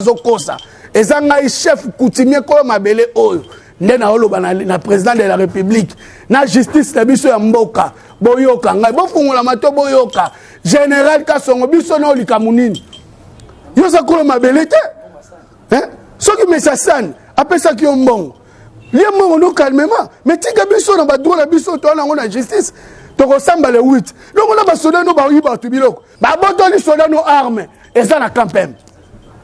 Zokosa ezanga chef coutumier ko mabele oyo nde na oloba na président de la République na justice na biso ya mboka boyoka ngai bofungola mato boyoka général Kasongo biso na olika munini yoza ko mabele te soki mesasane apesa ki mbongo lié mbongo no calmement mais tika biso na ba droit na biso to na ngona justice to ko samba le 8 donc na ba soda no ba yiba to biloko ba botoli soda no arme eza na campem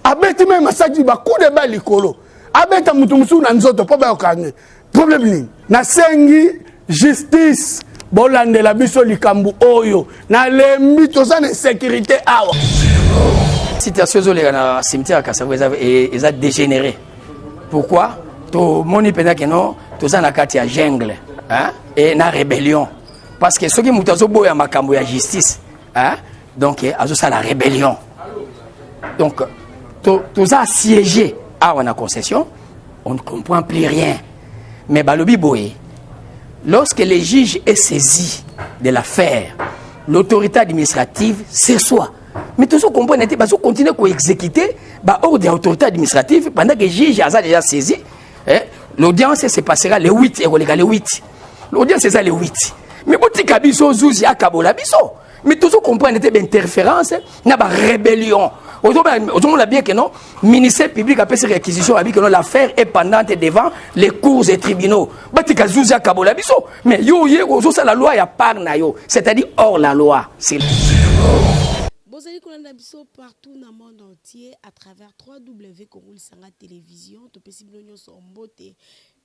abeti même massacre ba coup de balle likolo abeta mutu musu na nzoto po ba yokange problème ni na sengi justice bolandela biso likambu oyo na lembi toza na sécurité awa situation zo les na cimetière Kasavu eza dégénéré. Pourquoi? To moni pena que non toza na kati ya jungle hein et na rébellion parce que soki mutu zo boya makambo ya justice hein donc azo ça la rébellion donc tous assiégés à la concession, on ne comprend plus rien. Mais Balobi Boé, lorsque le juge est saisi de l'affaire, l'autorité administrative s'assoit. Mais tous comprennent que nous continuons à exécuter l'ordre de l'autorité administrative pendant que le juge a déjà saisi. L'audience se passera le 8 et le 8. L'audience c'est ça le 8. Mais quand tu as Zouzi à Kabola Biso, mais tous comprennent que l'interférence, il y a une rébellion. Aujourd'hui, on a bien que non, le ministère public a fait ses réquisitions, a dit que l'affaire est pendante devant les cours et tribunaux. Mais la loi, il y a pas c'est-à-dire hors la loi. Vous allez connaître partout dans le monde entier à travers www.Congo-Lisanga Télévision. Tu peux si nous sommes beauté.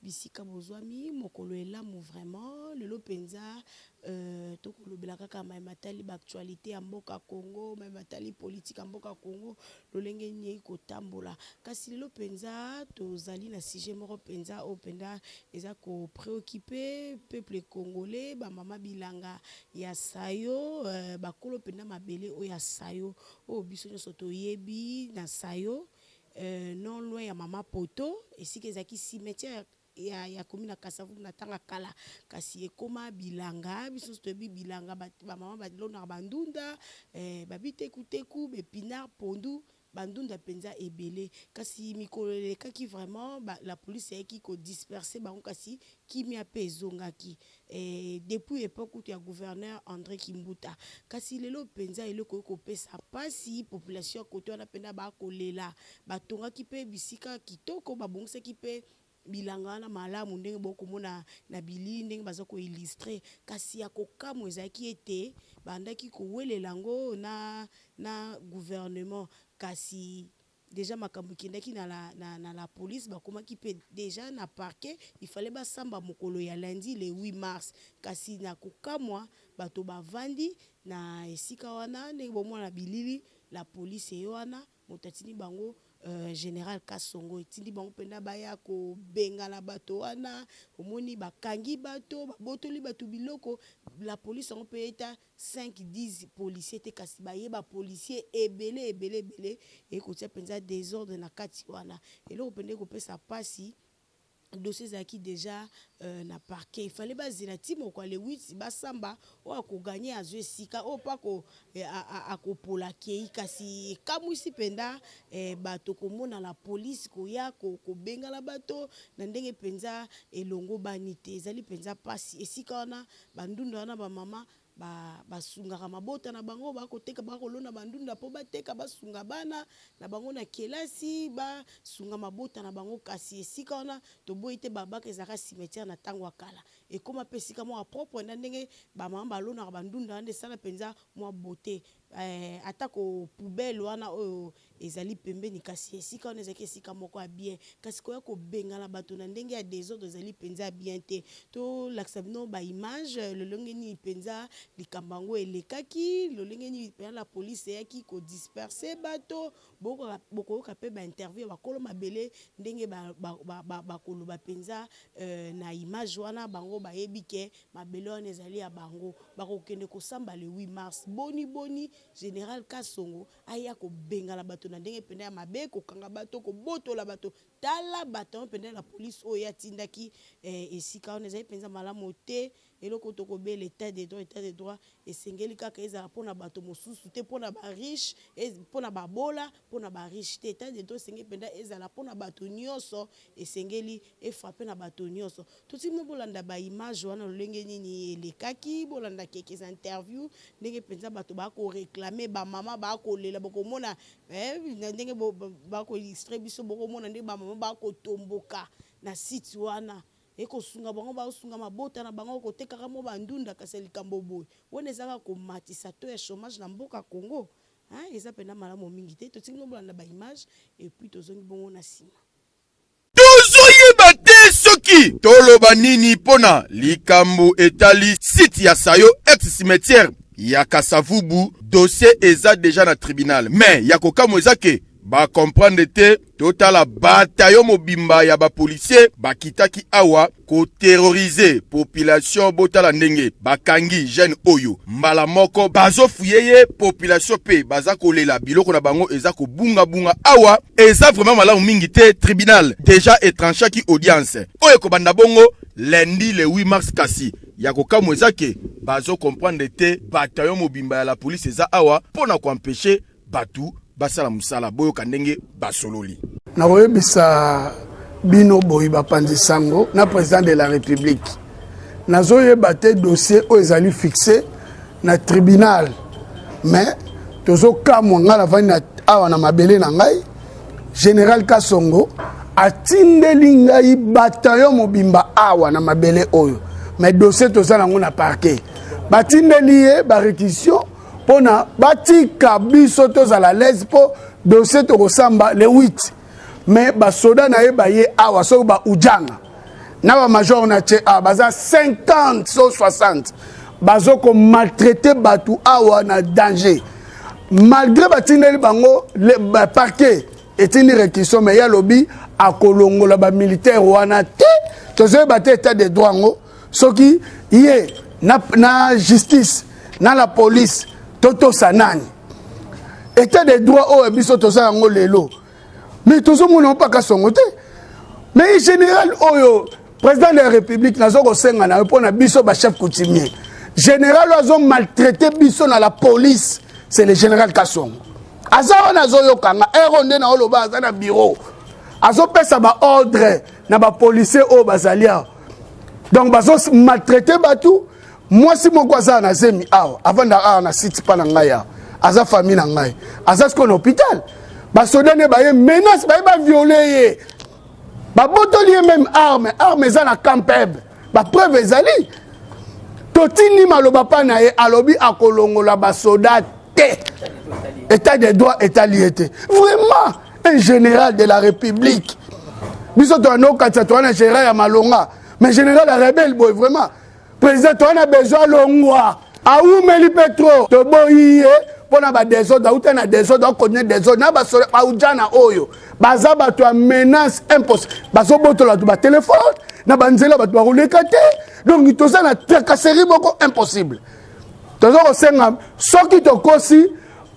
Bisika bozwami mokolo elamu vraiment lelo penza tokolobela kaka matali actualité ya mboka Congo matali politique ya mboka Congo lolenge nyei kotambola kasi lelo penza tozali na sujet moko penza openda eza ko préoccuper peuple congolais ba mama bilanga ya sayo bakolo penda mabele o ya sayo o biso nyoso toyebi na sayo non loin ya mama poto esika ezaki cimetière ya commune Kasavu na tanga kala kasi ekoma bilanga biso tobi bilanga ba mama ba lona bandunda babite kuteku be pinar pondu bandunda penza ebele kasi mikolo lekaki vraiment la police yaki ko disperser bango kasi kimia pezongaki depuis époque où tu as gouverneur André Kimbuta kasi lelo penza eloko ko pesa pasi population koto na penda ba kolela batonga ki pe bisika kitoko babongisa ki pe bilanga na malamu ndenge bokomona na bili ndenge baza ko illustrer kasi ya kokamwe ezaki ete bandaki ko welelango na gouvernement kasi déjà makambo kindaki na la police bakomaki pe déjà na parquet il fallait ba samba mokolo ya lundi le 8 mars kasi na kokamwa bato bavandi na esika wana ndenge bomona bilili la police yoana motatini bango général Kasongo etindi bango penda baya ko bengala bato wana omoni bakangi bato babotoli bato biloko la police on peut être 5-10 policiers te kasi baye ba policier ebele et ko tia penza désordre na kati wana eloko pende ko pesa pasi dossier zaki déjà na parquet il fallait bazila timo kwa le 8 basamba o ko gagner a jeu sika o pa ko akopola kei kasi kamwisi penda bato komona la police ko ya ko bengala bato na ndenge penza elongo banité ezali penza pasi esika wana bandunda wana ba mama basungaka mabota na bango bakoteka bakolona bandunda po bateka basunga bana na bango na kelasi basunga mabota na bango kasi esika wana toboyi te babaka ezaka cimetière na tango akala ekoma pe esika mwa propre na ndenge bamama balonaka bandunda nde sala penza mwa beauté atako poubelle wana oyo ezali pembeni kasi esika wana ezaki esika moko ya bien kasi koya ko bengala bato na ndenge ya désordre ezali penza bien te to lakisa bino ba image lolenge ni penza likambango elekaki lolenge ni penza la police yaki ko disperser bato boko ka pe ba interview bakolo mabele ndenge bakolo ba penza na image wana bango bayebi ke mabele wana ezali ya bango bakokende ko samba le 8 mars boni général Kasongo aya ko bengala bato na ndenge penda ya mabe ko kanga bato ko botola bato tala bato penda la police o ya tindaki esika on ezali penza malamu te eloko tokobe l'état des droits esengeli kaka ezala mpona bato mosusu te mpona bariche mpona babola mpona bariche te état des droits esengeli mpenza ezala mpona bato nyonso esengeli efrape na bato nyonso totimi bolanda baimage wana lolenge nini elekaki bolanda kekeza interview ndenge mpenza bato bakoreklame bamama bakolela bokomona ndenge bakoilustre biso bokomona ndenge bamama bakotomboka na site wana ekosunga bango baosunga mabota na bango kotekaka mo bandunda kasi likambo boye wana ezaka komatisa to ya chômage na mboka Congo eza pena malamu mingi te totingi bolanda baimage et puis tozongi bongo na nsima tozoyeba te soki toloba nini mpona likambo etali site ya Sayo ex-cimetière ya Kasavubu dossier eza déjà na tribunal mais ya kokamo eza ke ba comprendre te totala bataillon mobimba ya ba policier bakitaki awa ko terroriser population botala ndenge bakangi jeune oyo mbala moko bazo fuyeye population pe baza kolela biloko na bango eza ko bunga awa eza vraiment malamu mingi te tribunal déjà étranchaki audience oyo ko banda bongo lundi le 8 mars kasi ya kokamwe zake bazo comprendre te bataillon mobimba ya la police eza awa pona ko empêcher batu basala musala boyo kandenge basololi na koyebisa bino boyi bapanzi sango na président de la république nazoyeba te dossier oyo ezali fixé na tribunal mais tozokamwa nga lavani na awa na mabele na ngai général Kasongo atindeli ngai bataillon mobimba awa na mabele oyo mais dossier toza nango na parquet batindeli ye baréquisition pona batika biso tozala l'aise po dossier tokosamba le 8 mais basoda na ye baye awa soki ba ujanga na ba major na che baza 50 so 60 bazo ko maltraiter batu awa na danger malgré batindeli bango le parquet etini réquisition mais ya lobi akolongola ba militaire wana te tozoye bate état de droit ngo soki ye na justice na la police toto sanani état de droit o biso toza ngo lelo mais tozo mona pa Kasongo te mais général oyo président de la république nazo ko senga na pona biso ba chef coutumier général azo maltraiter biso na la police c'est le général Kasongo aza nazo yokanga eronde na oloba aza na bureau azo pesa ba ordre na ba policier o bazalia donc bazo maltraiter batu moi si mon kwaza na zemi awa avant da na site pa na ngaya aza famille na ngai aza sko na hôpital ba soda ne ba ye menace ba violer ba botoli même arme za na campeb ba preuve ezali totini maloba pa na ye alobi akolongola ba soda te état de droit étaliété vraiment un général de la république biso to no katsa to na général ya malonga mais général la rebelle boy vraiment président to na besoin longwa aumeli petro to boyi pona ba désordre outa na désordre connaît désordre na ba ujana oyo baza bato a menace impossible bazo botola to ba téléphone na banzela bato ba roleka te donc to ça na tracasserie boko impossible tozo ko senga soki to kosi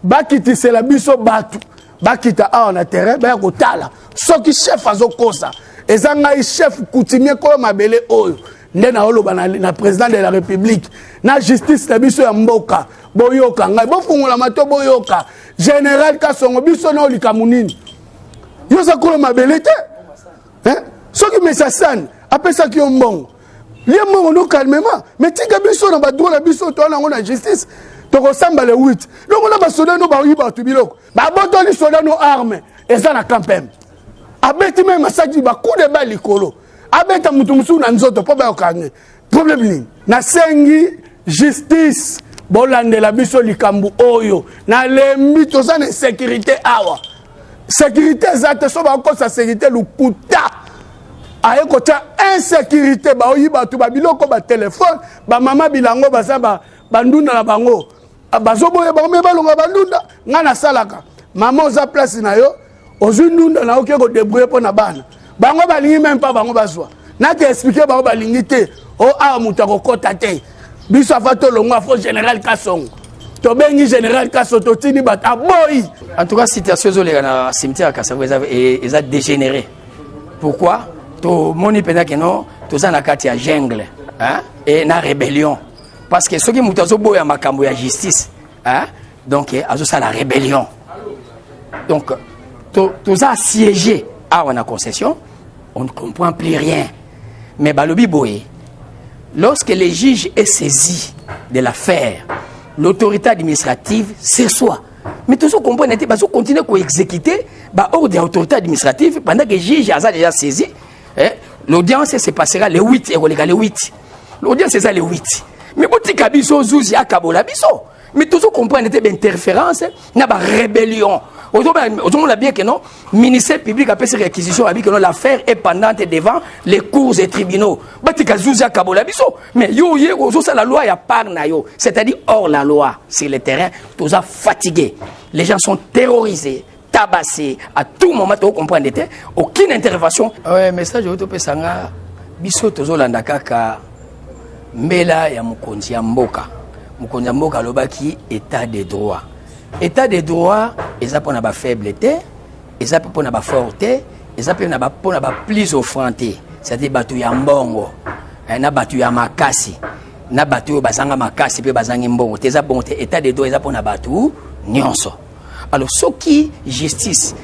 bakitisela biso batu bakita awa na terrain ba ko tala soki chef azo kosa ezanga chef coutumier ko mabele oyo nde na oloba na président de la république na justice na biso ya mboka boyoka ngai bofungula mato boyoka général Kasongo biso na olika munini yoza kolo mabele te soki mesasani apesaki yo mbongo ye mbongo no calmement mais tika biso na badroit na biso to nango na justice tokosamba le 8 donc na basoda no bayiba tu biloko babotoli soda no arme eza na campem abeti même masaki ba coup de balle likolo abeta mutu musu na nzoto po ba yokange problème ni na sengi justice bolandela biso likambu oyo na lembi toza na sécurité awa sécurité ezate so ba kosa sécurité lukuta aye kota insécurité ba oyiba tu ba biloko ba téléphone ba mama bilango baza ba bandunda na bango bazoboye ba me balonga bandunda ngana salaka mama oza place na yo ozundunda na oke ko débrouiller po na bana bango balingi même pas bango bazwa na te expliquer bango balingi te o a mutako kota te biso afato longo afo général Kasongo to bengi général Kasongo to tini bata boy en tout cas situation ezoleka na cimetière Kasavu eza dégénéré pourquoi to moni pena que non toza na kati ya jungle hein? Et na rébellion. Parce que ceux qui ont boya makambo ya justice, hein? Donc ça la rébellion. Donc tout ça assiégé à la concession, on ne comprend plus rien. Mais balobi boye, lorsque le juge est saisi de l'affaire, l'autorité administrative s'assoit. Mais tout ce qu'on comprend, c'est qu'ils continuent à exécuter l'ordre de l'autorité administrative pendant que le juge a déjà saisi. L'audience se passera le 8 et le 8. L'audience c'est ça le 8. Mais si Kabiso Zouzi a Kabola Biso. Mais tout ce qu'on comprend, c'est une interférence, une rébellion. On a bien que non, le ministère public a fait ses réquisitions, a dit que l'affaire est pendante devant les cours et tribunaux. Mais la loi, il y a pas c'est-à-dire hors la loi, sur le terrain, tout ça fatigué. Les gens sont terrorisés, tabassés, à tout moment, tu comprends, aucune intervention. Oui, mais ça, je veux te dire, biso tozo landa kaka mbela ya mukonzi ya mboka. Mukonzi ya mboka lobaki état de droit. État de droit, ils ont pas faiblesse, ils ont pas forté, ils ont pas plus offranté. C'est-à-dire batu ya mbongo, na batu ya makasi, na batu bazanga makasi pe bazanga mbongo. Teza bonté état de droit, ils ont pas batu nyonso. Alors ce qui justice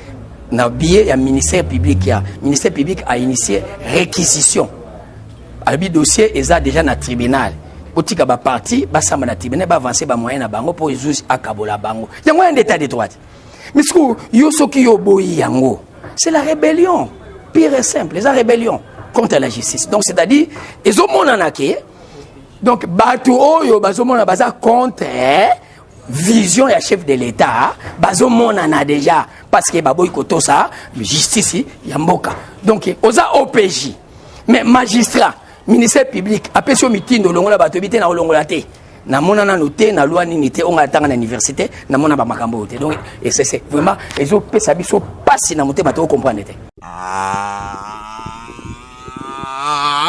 na biais ya ministère public a initié réquisition. Alors dossier ils ont déjà na tribunal. Otika ba parti ba samba na tribunal ba avancer ba moyen na bango pour juge akabola bango. Yango un état de droit. Mais ce que yo soki yo boyi yango, c'est la rébellion pire et simple, la rébellion contre la justice. Donc c'est-à-dire ils ont mon anaké. Donc batu oyo bazomona baza contre vision ya chef de l'état, bazomona na déjà parce que baboy koto ça, justice ya mboka. Donc oza OPJ. Mais magistrat ministère public appelle sur mitindo longola bato bité na longola té na mona na noté na loi nini té on attend na université na mona ba makambo té donc et c'est vraiment les autres pesa biso passe na moté bato comprendre té ah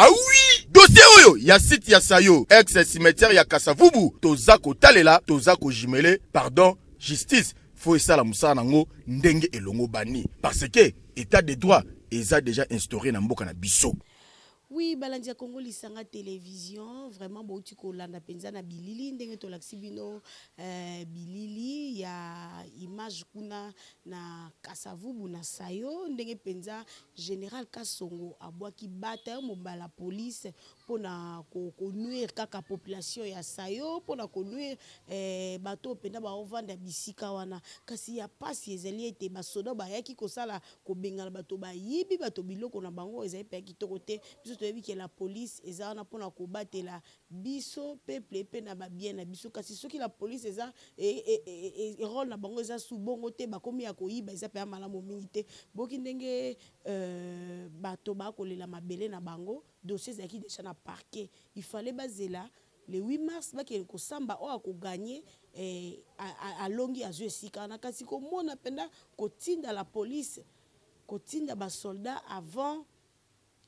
oui dossier oyo ya site ya Sayo ex cimetière ya Kasavubu toza ko talela toza ko jimele pardon justice faut esala musala nango ndenge elongo bani parce que état de droit eza déjà instauré na mboka na biso. Oui, Balandia Congo Lisanga télévision, vraiment bauti ko landa penza na bilili ndenge to laksibino bilili ya image kuna na Kasavubu na Sayo ndenge penza général Kasongo abwaki bata mobala police pona ko nuire kaka population ya Sayo pona ko nuire bato penda ba ovanda bisika wana kasi ya pasi ezali ete basoda bayaki ko sala ko bengala bato bayibi bato biloko na bango ezali pe kitoko te que la police est en apona ko batela biso peuple pe na ba bien na biso kasi soki la police eza et rôle na bango eza sous bongo te ba komi ya ko yiba eza pe malamu mingi te boki ndenge bato ba ko lela mabele na bango dossier zaki déjà na parquet il fallait bazela le 8 mars ba ke ko samba o ko gagner a longi a jeu sika na kasi ko mona penda ko tinda la police ko tinda ba soldats avant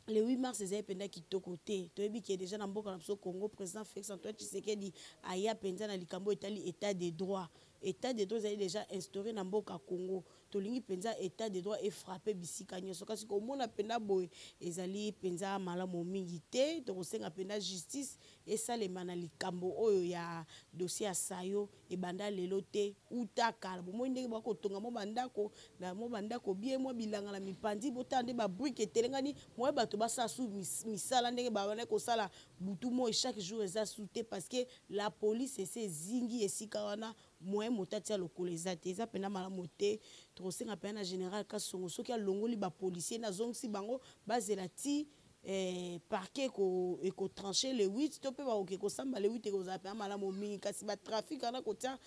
le 8 mars, les gens qui sont côté. Tu as vu qu'il y a déjà dans le Congo, président Félix Antoine Tshisekedi a y a penza na likambo état de droit. État de droit est déjà instauré dans le Congo. Tolingi penza état de droit est frappé bisika nyoso kasi ko mona penda boy ezali penza malamu mingi te to senga penda justice et ça les manali kambo oyo ya dossier ya Sayo e banda lelo te utaka bo ndenge ba ko tonga mo bandako na mo bandako bien mo bilanga na mipandi botande ba brique telengani mo bato ba sa sou misala ndenge ba bana ko sala butu mo chaque jour eza souté parce que la police ese zingi esika wana moyen motatia lokoleza te eza pena malamu te trosenga pena général Kasongo soki alongoli ba policier na zongsi bango bazela ti parquet ko trancher le 8 to pe ba ko samba le 8 ko za pena malamu mingi kasi ba trafic ana ko tia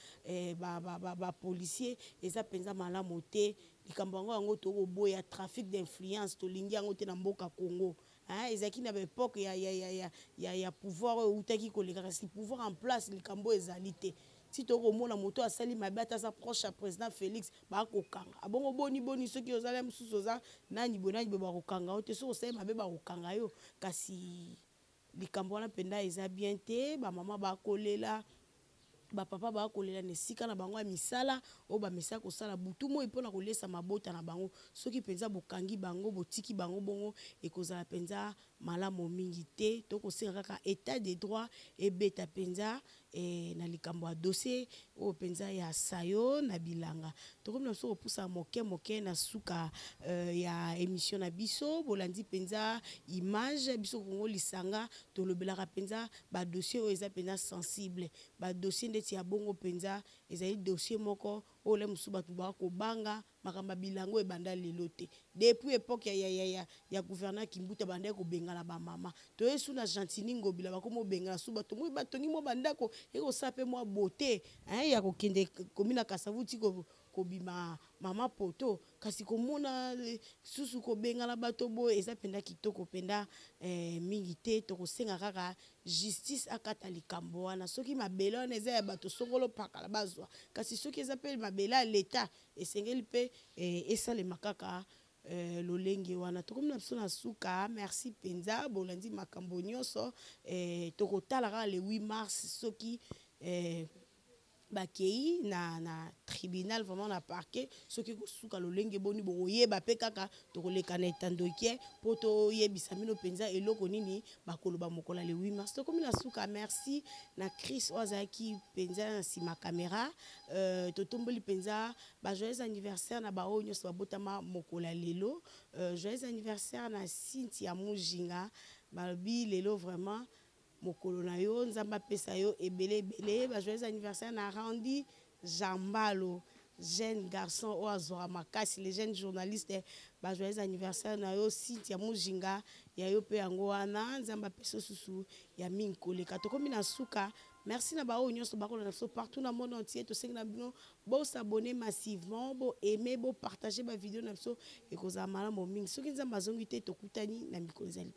ba policier eza penza malamu te likambo ngo to boya trafic d'influence to lingi ngo te na mboka Congo. Hein, ezaki na époque ya pouvoir utaki ko leka kasi pouvoir en place likambo ezalité. Si tu as la moto à sali ma bête à sa proche à président Félix ba ko kanga abongo boni ceux qui ozala mususoza nani bonani ba ko kanga o te so osai ma be ba ko kanga yo kasi likambo na penda eza bien te ba mama ba kolela bapapa bakolela na esika na bango ya misala oyo bamesaka kosala butu moi mpona kolesa mabota na bango soki mpenza bokangi bango botiki bango bongo ekozala mpenza malamu mingi te tokosenga kaka état de droit ebeta mpenza na likambo ya dossier oyo mpenza ya sayo na bilanga tokomi na biso kopusa moke na suka ya émission na biso bolandi mpenza image biso kongo lisanga tolobelaka mpenza badossier oyo eza mpenza sensible badossier ndeti ya bongo mpenza ezali dossier moko oyo le mosusu bato bakobanga makambo bilango ebanda lelo te depuis époque ya gouverneur Kimbuta bandaki kobengana bamama toyesu na Gentini Ngobila bakomi obengana su bato moi batongi mo bandako ekosala mpe mwa beauté ya kokende komi na Kasavu ti kobima mama poto kasi komona susu kobengana bato boye eza mpenza kitoko mpenza mingi te tokosenga kaka justice akata likambo wana soki mabele wana eza ya bato songolo pakala bazwa kasi soki eza mpe mabele ya leta esengeli mpe esalema kaka lolenge wana tokomi na biso na suka merci mpenza bolandi makambo nyonso tokotala kaka le 8 mars soki bakei na tribunal vraiment na parquet soki kosuka lolenge boni bokoyeba pe kaka tokoleka na etandokie po toyebisa bino mpenza eloko nini bakoloba mokola le 8 mars tokomi na suka merci na Chris oyo azalaki mpenza na nsima kamera totomboli mpenza joyeux anniversaire na baoyo nyonso babotama mokola lelo joyeux anniversaire na Cynthia Mujinga balobi lelo vraiment mokolo na yo nzamba pesa yo ebele joyeux anniversaire na Randy Jambalo jeune garçon o azora makasi les jeunes journalistes joyeux anniversaire na yo Cynthia Mujinga ya yo pe yango wana nzamba pesa susu ya minkoleka tokomi na suka merci na bao nyonso bakola na so partout na monde entier to senga bino bo s'abonner massivement bo aimer bo partager ba vidéo na so ekozala malamu mingi soki nzamba zongi te tokutani na mikolo ezali